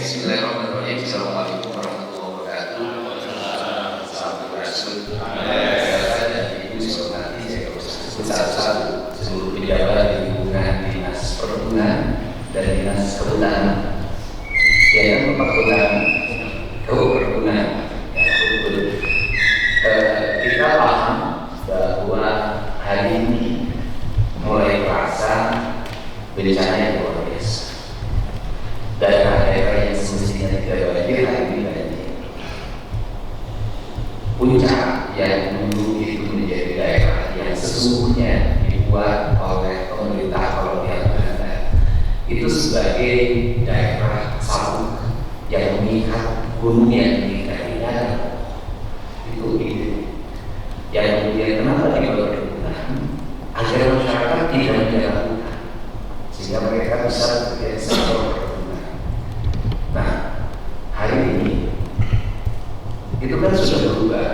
Bismillahirrahmanirrahim. Assalamualaikum warahmatullahi wabarakatuh. Salam Rasul. Dan Ibu Sohati, saya satu seluruh pejabat di lingkungan Dinas Perkebunan dan Dinas Kehutanan. Ya, Perkebunan. Kita paham bahwa hari ini mulai terasa bencana yang luar biasa. Daerah-daerah yang semestinya tidak banjir hari ini banjir. Puncak yang dulu itu menjadi daerah yang sesungguhnya dibuat oleh pemerintah kolonial Belanda itu sebagai daerah sabuk yang mengikat gunung yang mengikat darat. Itu ide yang kemudian kenapa dibuat perkebunan agar masyarakat tidak menjaga hutan sehingga mereka bisa bekerja di sektor perkebunan. Nah, hari ini itu kan sudah berubah,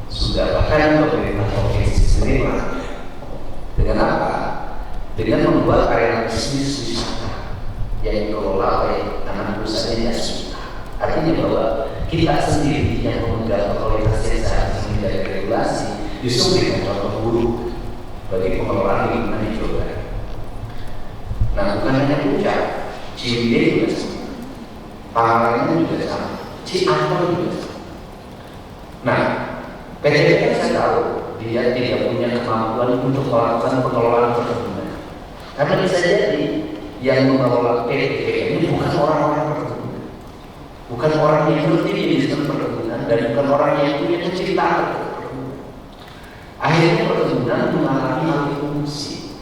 sudah bahkan pemerintah provinsi sendiri dengan apa? Dengan membuat area bisnis wisata yang dikelola oleh anak perusahaan yang sudah. Artinya bahwa kita sendiri yang memegang otoritas yang seharusnya menjadi regulasi justru dengan contoh buruk bagi pengelolaan lingkungan di Jawa Barat. Nah, bukan hanya Puncak, Ciwidey juga sama, Pangalengan juga sama, Ciampel juga sama. Nah, PTB kan saya tahu dia tidak punya kemampuan untuk melakukan pengelolaan perkebunan. Karena bisa jadi yang mengelola PTB ini bukan orang-orang perkebunan, bukan orang yang ngerti di bisnis perkebunan, dan bukan orang yang punya kecintaan perkebunan. Akhirnya perkebunan mengalami alih fungsi.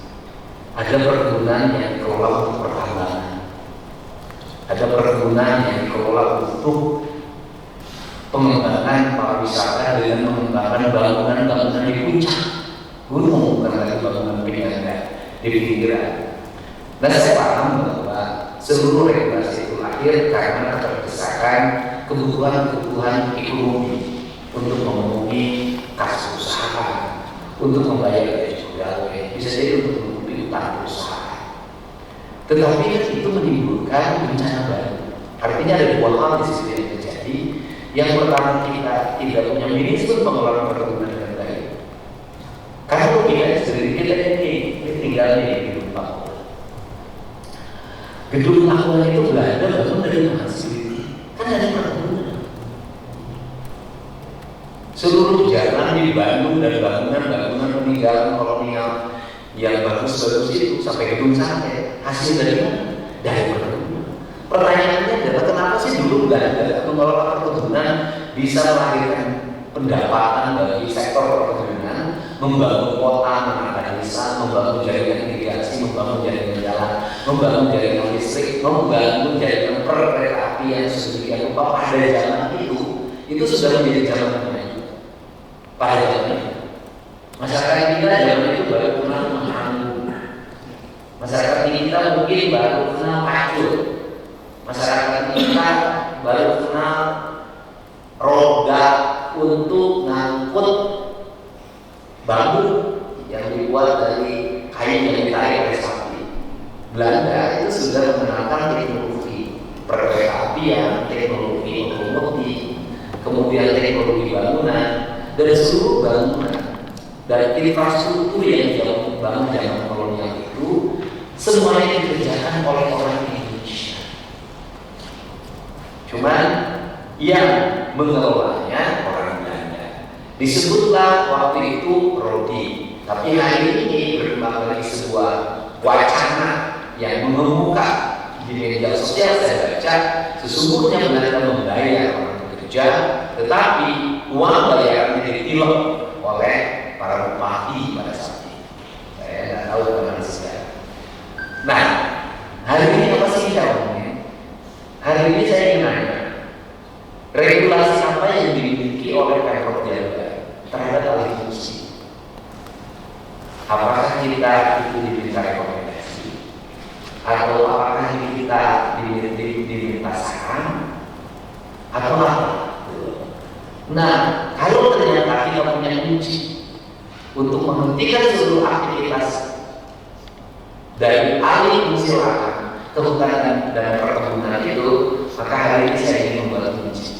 Ada perkebunan yang dikelola untuk pertambangan, ada perkebunan yang dikelola untuk pengembangan pariwisata dengan mengembangkan bangunan-bangunan di puncak gunung, bukan lagi bangunan penyangga di pinggiran. Nah, saya paham bahwa seluruh regulasi itu lahir karena keterdesakan kebutuhan ekonomi untuk memenuhi kas usaha, untuk membayar gaji pegawai, bisa jadi untuk memenuhi utang perusahaan. Tetapi itu menimbulkan bencana baru. Artinya ada dua hal di sisi yang terjadi. Yang pertama, kita tidak punya manajemen pengelolaan perkebunan dengan baik. Kalau kita sendiri kita ini tinggal di gedung Pakuan. Gedung Pakuan itu Belanda bangun dari mana sih? Kan ada perkebunan. Seluruh jalan di Bandung dan bangunan peninggalan kolonial yang bagus-bagus itu sampai gedung sate hasil dari mana? Dari perkebunan. Pertanyaannya adalah kenapa sih dulu Belanda mengelola perkebunan bisa melahirkan pendapatan bagi sektor perkebunan, membangun kota, menata desa, membangun jaringan irigasi, membangun jaringan jalan, membangun jaringan listrik, membangun jaringan kereta api yang sedemikian rupa pada zaman itu sudah menjadi zaman maju. Pada zaman masyarakat kita zaman itu baru kenal menganggur, masyarakat kita mungkin baru kenal pacul, masyarakat kita baru kenal roda untuk ngangkut bambu yang dibuat dari kayu yang ditarik oleh sapi. Belanda itu sudah mengenalkan teknologi perkereta apian, teknologi otomotif, kemudian teknologi bangunan, dan seluruh bangunan dan infrastruktur yang dibangun zaman kolonial itu semuanya dikerjakan oleh orang Indonesia. Cuman yang mengelolanya orang Belanda. Disebutlah waktu itu Rodi. Tapi hari ini berkembang menjadi sebuah wacana yang mengemuka di media sosial. Saya baca sesungguhnya Belanda membayar orang bekerja, tetapi uang bayarannya ditilep oleh para bupati pada saat itu. Saya tidak tahu bagaimana sekarang. Nah, hari ini apa sih jawabnya? Hari ini saya ingin nanya, regulasi apa yang dimiliki oleh Pemprov Jabar terhadap alih fungsi? Apakah kita itu diminta rekomendasi? Atau apakah kita diminta saran? Atau apa? Nah, kalau ternyata kita punya kunci untuk menghentikan seluruh aktivitas dari alih fungsi lahan, kehutanan dan perkebunan itu, Maka hari ini saya ingin membuat kunci,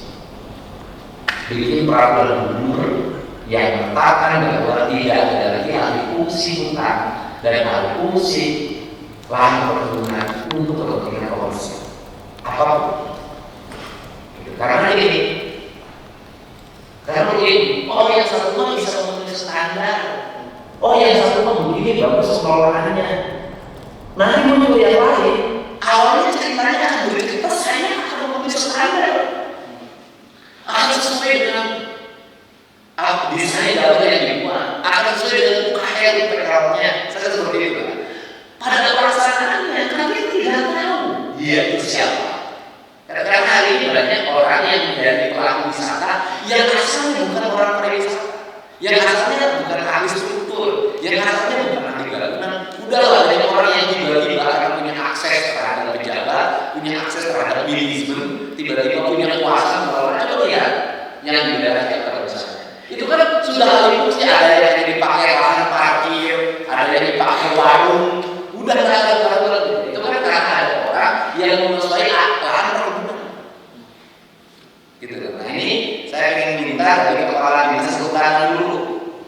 bikin peraturan gubernur yang mengatakan bahwa tidak ada lagi alih fungsi hutan dan alih fungsi lahan perkebunan untuk kepentingan komersial apapun. Karena ini, oh yang satu mah bisa memenuhi standar, oh yang satu mah begini bagus pengelolaannya. Nanti muncul yang lain, awalnya ceritanya akan begitu, saya akan memenuhi standar, akan sesuai dengan desain data yang dibuat, akan sesuai dengan UKL PKL-nya, saya seperti itu. Pada pelaksanaannya kalian tidak tahu dia itu siapa. Karena hari ini banyak orang yang menjadi pelaku wisata yang asalnya bukan orang pariwisata, yang asalnya bukan ahli struktur, yang asalnya bukan ahli bangunan. Udahlah, banyak orang yang tiba-tiba karena punya akses terhadap pejabat, punya akses terhadap manajemen, tiba-tiba punya kuasa mengelola. Coba lihat yang di daerah Jakarta misalnya. Itu kan sudah alih fungsi, ada yang dipakai lahan parkir, ada yang dipakai warung, udah nggak ada peraturan. Itu kan karena ada orang yang menyesuaikan lahan perkebunan. Gitu. Nah ini saya ingin minta dari kepala dinas kehutanan dulu,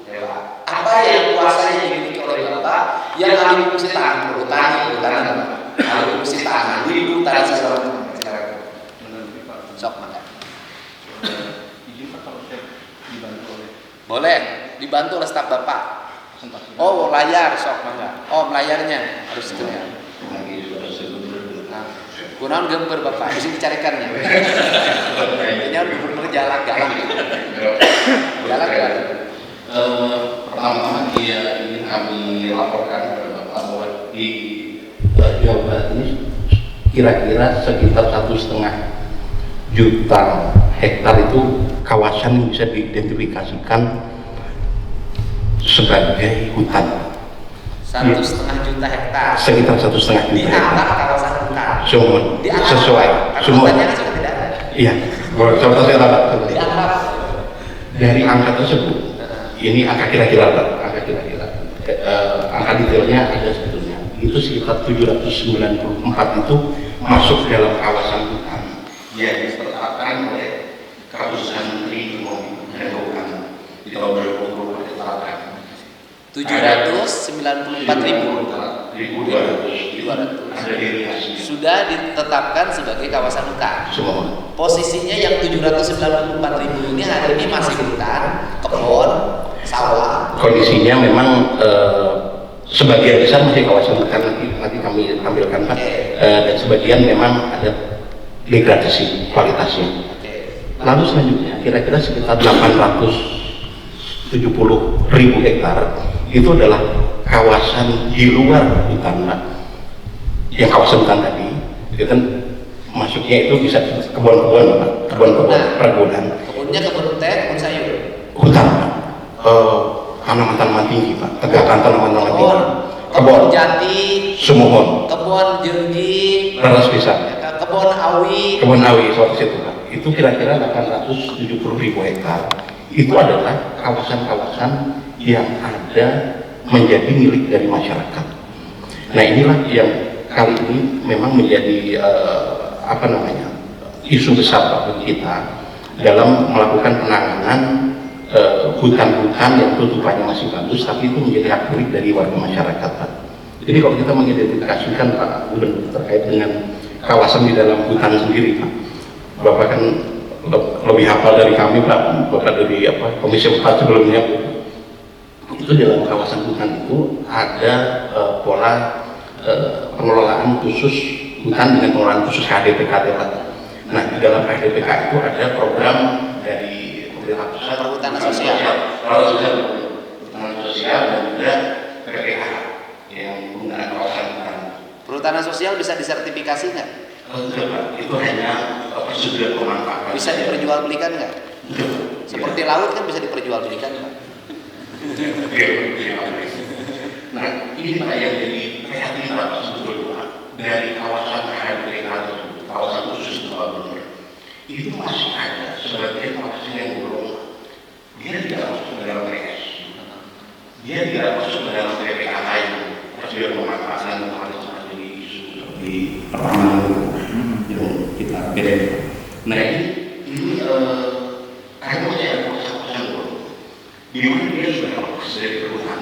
ya, apa yang kuasanya dimiliki oleh Bapak yang alih fungsi tanah perhutanan, alih fungsi tanah di hutan segala macam. Sok maka. Boleh dibantu oleh staf Bapak. Oh layar sok maka. Oh layarnya harus terlihat. Kunaon gemper Bapak, bisa dicarikan ya. Intinya gubernur jalan galak. Pertama-tama ingin kami laporkan kepada Bapak bahwa di Jawa Barat ini kira-kira sekitar 1,5 juta hektar itu kawasan yang bisa diidentifikasikan sebagai hutan. 1,5 juta hektar. Sekitar 1,5 juta di antara kawasan hutan. Semua sesuai. Semua. Iya. Coba saya tambah. Di antara dari angka tersebut, ini angka kira-kira, angka detailnya ada sebetulnya. Itu sekitar 794 itu masuk dalam kawasan hutan yang ditetapkan oleh Keputusan Menteri Hutan di tahun 2020 ditetapkan. 794.200 sudah ditetapkan sebagai kawasan hutan. Posisinya yang 794.000 ini hari ini masih hutan, kebun, sawah. Kondisinya memang sebagian besar masih kawasan hutan, nanti kami tampilkan Pak. Dan sebagian memang ada degradasi kualitasnya. Lalu selanjutnya kira-kira sekitar 870.000 hektar itu adalah kawasan di luar hutan, Pak. Yang kawasan hutan tadi itu kan masuknya itu bisa kebun-kebun, Pak. Kebun-kebun perkebunan. Kebunnya kebun teh, kebun sayur. Hutan, Pak. Tanaman-tanaman tinggi, Pak. Tegakan tanaman-tanaman tinggi. Kebun jati, Sumuhun, kebun jenggi, laras pisang, kebun awi. kebun awi seperti itu, Pak. Itu kira-kira 870.000 hektar. Itu adalah kawasan-kawasan yang ada menjadi milik dari masyarakat. Nah inilah yang kali ini memang menjadi isu besar bagi kita dalam melakukan penanganan hutan-hutan yang tutupannya masih bagus, tapi itu menjadi hak milik dari warga masyarakat, Pak. Jadi kalau kita mengidentifikasikan Pak Gubernur terkait dengan kawasan di dalam hutan sendiri, Pak, Bapak kan lebih hafal dari kami, Pak. Bapak dari Komisi 4 sebelumnya. Itu dalam kawasan hutan itu ada pola pengelolaan khusus hutan dengan pengelolaan khusus KDPKT, Pak. Nah di dalam KDPK itu ada program dari pemerintah pusat, Perhutanan sosial, perhutanan sosial dan juga PPH yang menggunakan kawasan hutan. Perhutanan sosial bisa disertifikasi nggak? Itu hanya persetujuan pemanfaatan. Bisa diperjualbelikan nggak? Seperti laut kan bisa diperjualbelikan, Pak. Nah, ini Pak yang jadi prihatin Pak sebetulnya dari kawasan KDPK tersebut, kawasan khusus Gubernur, itu masih ada sebagian kawasan yang belum, dia tidak masuk ke dalam PS, dia tidak masuk ke dalam PPKH yang persetujuan pemanfaatan yang paling seperti pertama yang kita Nah ini karena masih ada kosan-kosan dulu, di mana dia sudah lepas dari perusahaan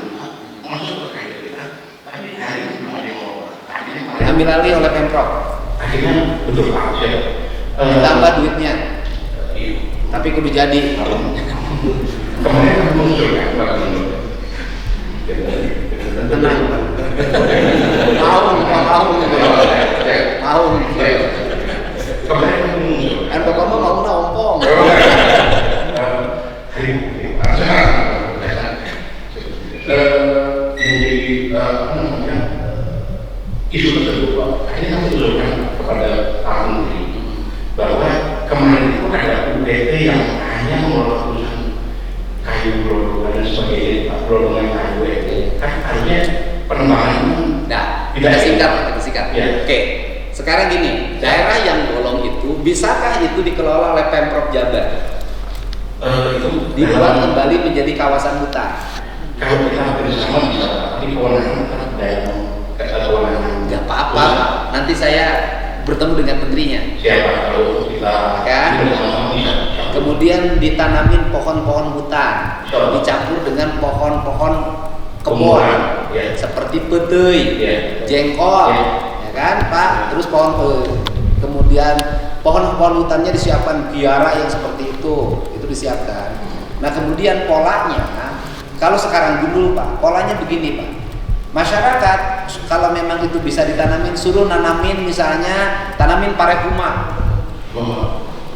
masuk ke kaya kita, tapi hari ini belum ada yang mau. Ambil alih oleh Pemprov. Akhirnya betul Pak, saya tambah duitnya. Tapi kudu jadi. Kemarin kan muncul kan Pak. Tenang. Tahun. Kemarin kan muncul. Kan pokoknya mau ompong. Menjadi apa namanya isu tersebut akhirnya kami usulkan kepada Pak Menteri bahwa kemarin itu ada UPT yang hanya mengelola perusahaan kayu gelodongan dan sebagainya, gelodongan kayu itu kan harusnya penembangan kita singkat. Ya. Oke. Sekarang gini, daerah yang bolong itu bisakah itu dikelola oleh Pemprov Jabar? Itu Dibuat kembali menjadi kawasan hutan. kalau kita bersama bisa, tapi kewenangan tetap daerah kewenangan. Nggak apa-apa. Nanti saya bertemu dengan menterinya. Siapa kalau kita Kan? bersama bisa. Kemudian ditanamin pohon-pohon hutan, dicampur dengan pohon-pohon kebun, ya. seperti petei, Ya. jengkol, Ya. ya kan, Pak? Terus kemudian pohon-pohon hutannya disiapkan biara yang seperti itu disiapkan. Nah kemudian polanya, kalau sekarang dulu Pak, polanya begini Pak. Masyarakat kalau memang itu bisa ditanamin, suruh nanamin misalnya tanamin parefuma.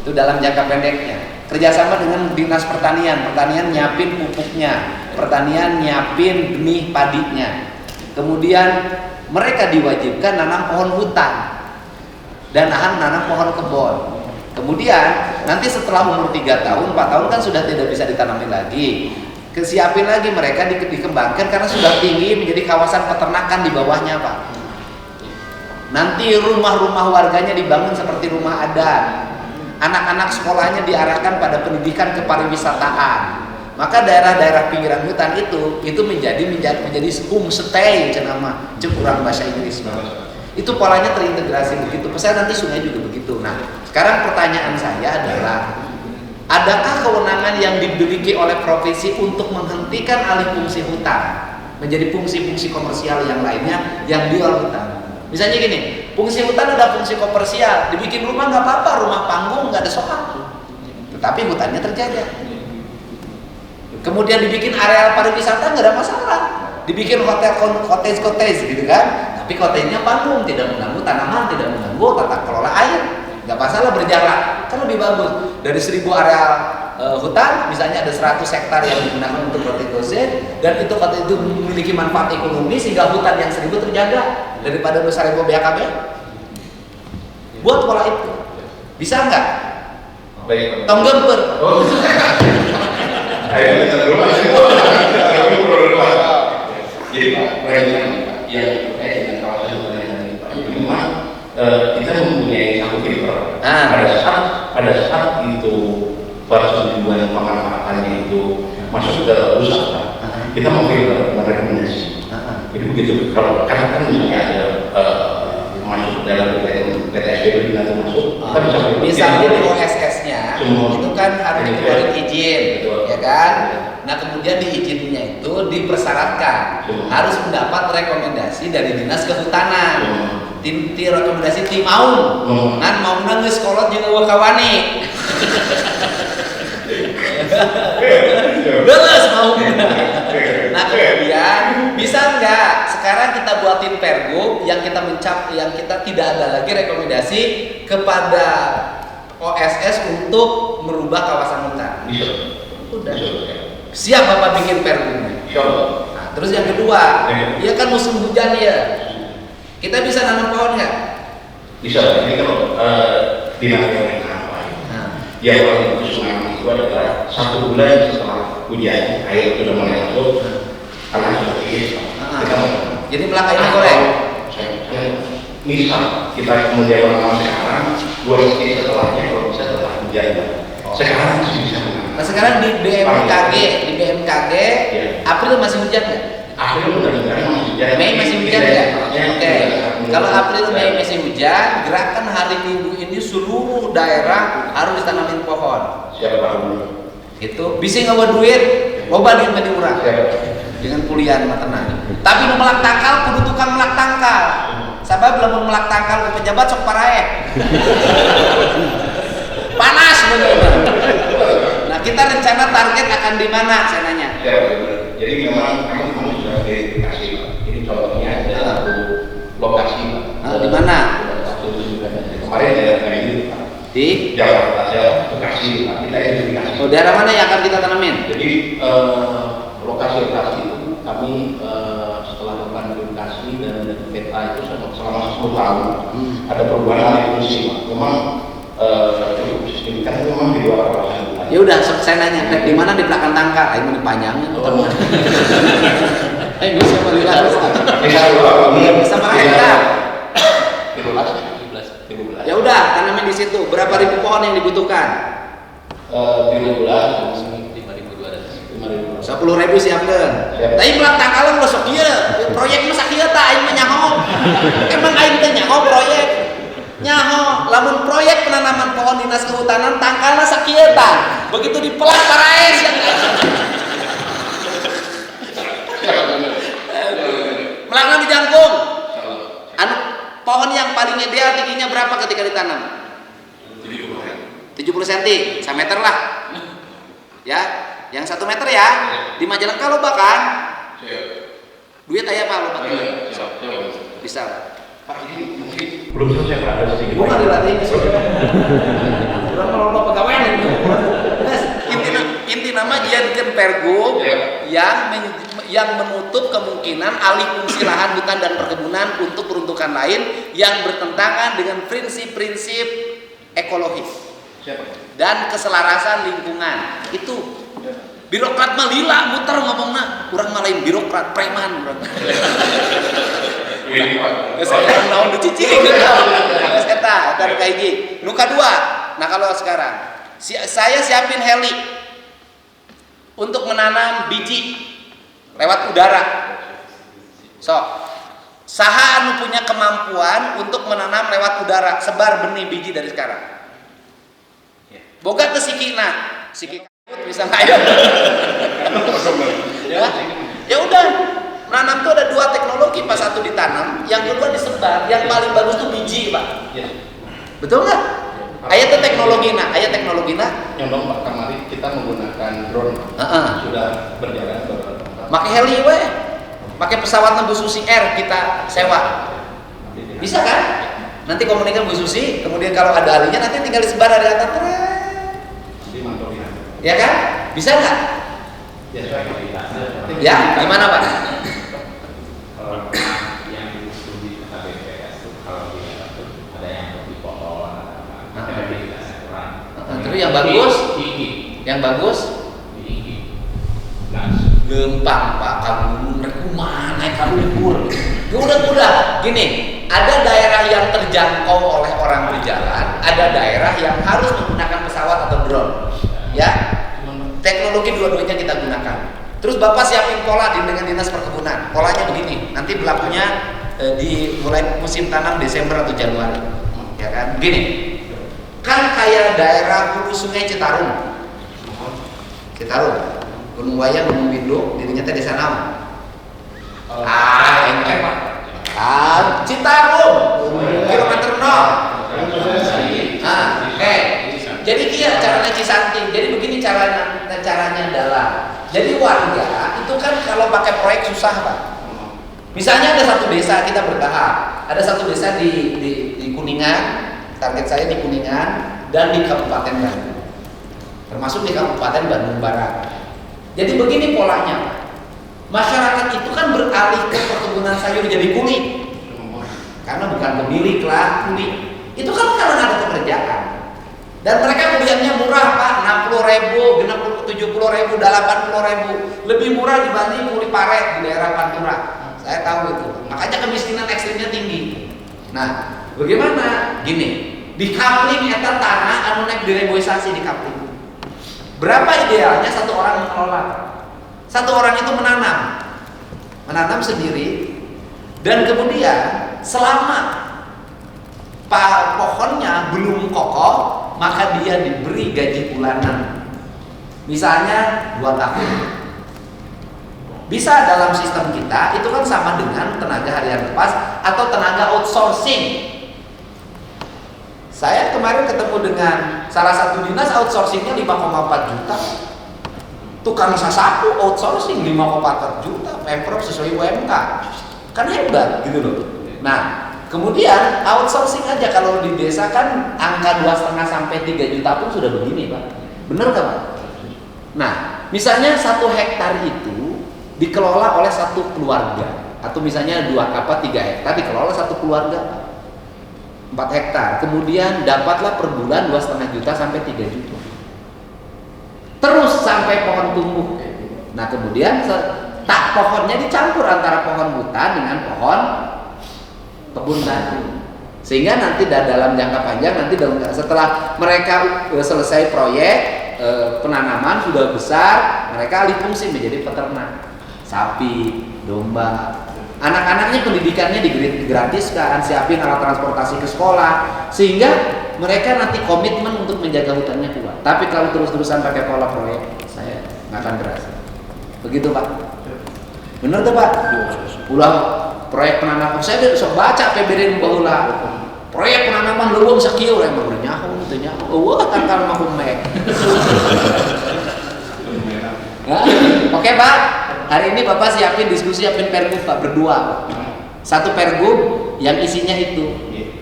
Itu dalam jangka pendeknya. Kerjasama dengan dinas pertanian nyiapin pupuknya, pertanian nyiapin benih padinya. Kemudian mereka diwajibkan nanam pohon hutan dan nanam pohon kebun. Kemudian nanti setelah umur 3 tahun, 4 tahun kan sudah tidak bisa ditanamin lagi. Kesiapin lagi mereka dikembangkan karena sudah tinggi menjadi kawasan peternakan di bawahnya Pak. Nanti rumah-rumah warganya dibangun seperti rumah adat. Anak-anak sekolahnya diarahkan pada pendidikan kepariwisataan. Maka daerah-daerah pinggiran hutan itu menjadi homestay cenama kurang bahasa Inggris. Itu polanya terintegrasi begitu. Pesan nanti sungai juga begitu. Nah, sekarang pertanyaan saya adalah, adakah kewenangan yang dimiliki oleh provinsi untuk menghentikan alih fungsi hutan menjadi fungsi-fungsi komersial yang lainnya yang jual hutan? Misalnya gini, fungsi hutan ada fungsi komersial, dibikin rumah nggak apa-apa, rumah panggung nggak ada soal, tetapi hutannya terjaga. Kemudian dibikin area pariwisata nggak ada masalah, dibikin hotel cottage gitu kan, tapi cottage-nya panggung, tidak mengganggu tanaman, tidak mengganggu tata kelola air, nggak masalah berjarak, kan lebih bagus. Dari 1000 area hutan, misalnya ada 100 hektar yang digunakan untuk cottage, dan itu cottage itu memiliki manfaat ekonomi sehingga hutan yang 1000 terjaga daripada 1000 BAKB. Buat pola itu, bisa nggak? Baik. Tong gemper. Ayo kita dulu. Jadi Pak, yang terkait dengan kawasan hutan yang tadi Pak, memang kita mempunyai satu filter. Pada saat itu persetujuan pemanfaatannya itu masuk ke rusak Pak, kita memfilter merekomendasi. Jadi begitu. Kalau karena kan misalnya ada masuk dalam PTSB nanti masuk, kita bisa misalnya di OSS-nya itu kan harus dikeluarin izin, ya kan? Nah kemudian di izinnya itu dipersyaratkan harus mendapat rekomendasi dari dinas kehutanan. Tim rekomendasi tim mau, kan mau nangis kolot juga wakawani. Beres mau. Nah kemudian bisa nggak sekarang kita buatin pergub yang kita tidak ada lagi rekomendasi kepada OSS untuk merubah kawasan hutan. Udah. Siap Bapak bikin pergubnya. Nah, terus yang kedua, ya kan musim hujan ya. Kita bisa nanam pohon nggak? Bisa. Ini kalau dinamika yang apa? Yang paling khususnya itu adalah 1 bulan setelah hujan, air sudah mulai masuk, tanah sudah tinggi. Jadi melangkahnya boleh. Misal kita kemudian menanam sekarang, 2 meter setelahnya kalau bisa setelah hujan. Sekarang masih bisa menanam. Nah sekarang di BMKG, April masih hujan nggak? April mudah-mudahan masih hujan. Mei masih hujan ya? Oke. Kalau April Mei Mei masih hujan, gerakan hari Minggu ini seluruh daerah harus ditanamin pohon. siapa tahu. Itu bisa nggak duit, loba duit mah diurang. Dengan kuliah mah tenang. Tapi nu melak tangkal kudu tukang melak tangkal. Sabab lamun melak tangkal ke pejabat sok parae. Panas bener. Nah, kita rencana target akan di mana saya nanya? Ya, jadi memang kami sudah dikasih. Ini contohnya ada satu lokasi. Di mana? Kemarin ada ini Di Jakarta, Bekasi. Kita identifikasi. oh, daerah mana yang akan kita tanamin? Jadi lokasi-lokasi itu kami setelah melakukan verifikasi dan peta itu selama 10 tahun ada perubahan alih fungsi. Memang cukup signifikan itu memang di luar kawasan. Ya udah, saya nanya, di mana di belakang tangka? Ayo dipanjangin teman. Ayo bisa melihat. Bisa melihat. Ya udah, tanamin di situ. Berapa ribu pohon yang dibutuhkan? 10.000 siapkan. Tapi belak tangkalan lo sok ieu. Proyek mah sakieu tah aing mah nyaho. Emang aing teh nyaho proyek. Nyaho, lamun proyek penanaman pohon dinas kehutanan tangkalna sakieu tah. Begitu dipelak paraes yang melakna di jangkung. Anu pohon yang paling ideal tingginya berapa ketika ditanam? 70 cm, 1 meter lah. Ya, yang 1 meter ya. Di Majalengka loba kan? Duit aya Pak loba. Bisa. Pak ini mungkin belum selesai berada sedikit. Bukan dilatih. Kurang loba pegawai. Inti nama jadikan pergub yang menutup kemungkinan alih fungsi lahan hutan dan perkebunan untuk peruntukan lain yang bertentangan dengan prinsip-prinsip ekologis dan keselarasan lingkungan. Itu birokrat mah lila muter ngomongna, kurang mah lain birokrat preman urang. Saya naon dicicing geus eta kahiji. Nu kadua, nah kalau sekarang saya siapin heli untuk menanam biji lewat udara. Saha anu punya kemampuan untuk menanam lewat udara, sebar benih biji dari sekarang. Boga teu sikina, siki bisa nggak ya udah, menanam tuh ada 2 teknologi, pas satu ditanam, yang kedua disebar. Yang paling bagus tuh biji Pak. Betul nggak? Ayat tuh teknologina, Yang Pak kemarin kita menggunakan drone. Sudah berjalan beberapa. Pakai heli we, pakai pesawat Bu Susi Air kita sewa. Bisa kan? Nanti komunikasi Bu Susi, kemudian kalau ada ahlinya nanti tinggal disebar dari atas. Ya kan? Bisa nggak? Ya, gimana Pak? Yang di kata BPS itu kalau tidak ada yang lebih pohon, ada Terus yang bagus? Yang bagus? Gempang Pak, kamu rekuman, kamu libur. Udah. Gini, ada daerah yang terjangkau oleh orang berjalan, ada daerah yang harus menggunakan pesawat atau drone. Ya, teknologi dua-duanya kita gunakan. Terus Bapak siapin pola dengan dinas perkebunan. Polanya begini, nanti berlakunya di mulai musim tanam Desember atau Januari. Ya kan? Begini, kan kayak daerah hulu sungai Citarum, Gunung Wayang, Gunung Bindung, dirinya teh desa naon? Citarum, kilometer 0. Jadi kia caranya Cisanti. Jadi begini caranya adalah, jadi warga itu kan kalau pakai proyek susah Pak. Misalnya ada satu desa, kita bertahap. Ada satu desa di Kuningan, target saya di Kuningan dan di Kabupaten Bandung, termasuk di Kabupaten Bandung Barat. Jadi begini polanya, masyarakat itu kan beralih ke perkebunan sayur jadi kuli, karena bukan pemilik lah, kuli. Itu kan karena ada pekerjaan. Dan mereka kuliahnya murah Pak, 60.000, 70.000, 80.000, lebih murah dibanding kuli paret di daerah Pantura. Saya tahu itu. Makanya kemiskinan ekstrimnya tinggi. Nah, bagaimana? Gini, di coupling eta tanah anu naik direboisasi di coupling. Berapa idealnya satu orang mengelola? Satu orang itu menanam. menanam sendiri, dan kemudian selama pohonnya belum kokoh, maka dia diberi gaji bulanan. Misalnya 2 tahun. Bisa dalam sistem kita itu kan sama dengan tenaga harian lepas atau tenaga outsourcing. Saya kemarin ketemu dengan salah satu dinas outsourcingnya 5,4 juta. Tukang sasapu outsourcing 5,4 juta, Pemprov sesuai UMK. Kan hebat gitu loh. Nah, kemudian outsourcing aja kalau di desa kan angka 2,5 sampai 3 juta pun sudah begini, Pak. Benar nggak, Pak? Nah, misalnya 1 hektar itu dikelola oleh satu keluarga, atau misalnya 3 hektar dikelola satu keluarga, 4 hektar, kemudian dapatlah per bulan 2,5 juta sampai 3 juta, terus sampai pohon tumbuh. Nah, kemudian pohonnya dicampur antara pohon hutan dengan pohon kebun tadi, sehingga nanti dalam jangka panjang, nanti setelah mereka selesai proyek penanaman sudah besar, mereka alih fungsi menjadi peternak sapi, domba. Anak-anaknya pendidikannya digratiskan, siapin alat transportasi ke sekolah, sehingga mereka nanti komitmen untuk menjaga hutannya kuat. Tapi kalau terus-terusan pakai pola proyek, saya nggak akan berhasil. Begitu, Pak. Bener tuh, Pak? Ulah proyek penanaman, saya udah sok baca PBD bahula proyek penanaman luwung sekieu yang baru nyaho teh nyaho. Wah, kan kalau mah kumek. Oke, Pak. Hari ini Bapak siapin pergub, Pak, berdua. Satu pergub yang isinya itu.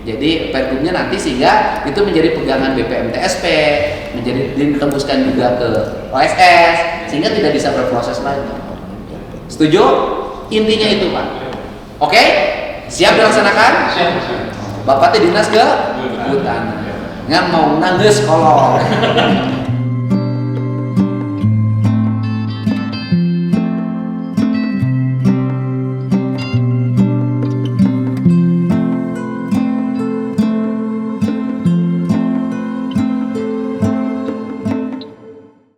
Jadi pergubnya nanti sehingga itu menjadi pegangan BPMTSP, menjadi ditembuskan juga ke OSS, sehingga tidak bisa berproses lagi. Setuju? Intinya itu, Pak. Oke? Siap dilaksanakan? Bapak teh dinas ke hutan. Ngan mau nangis kolong.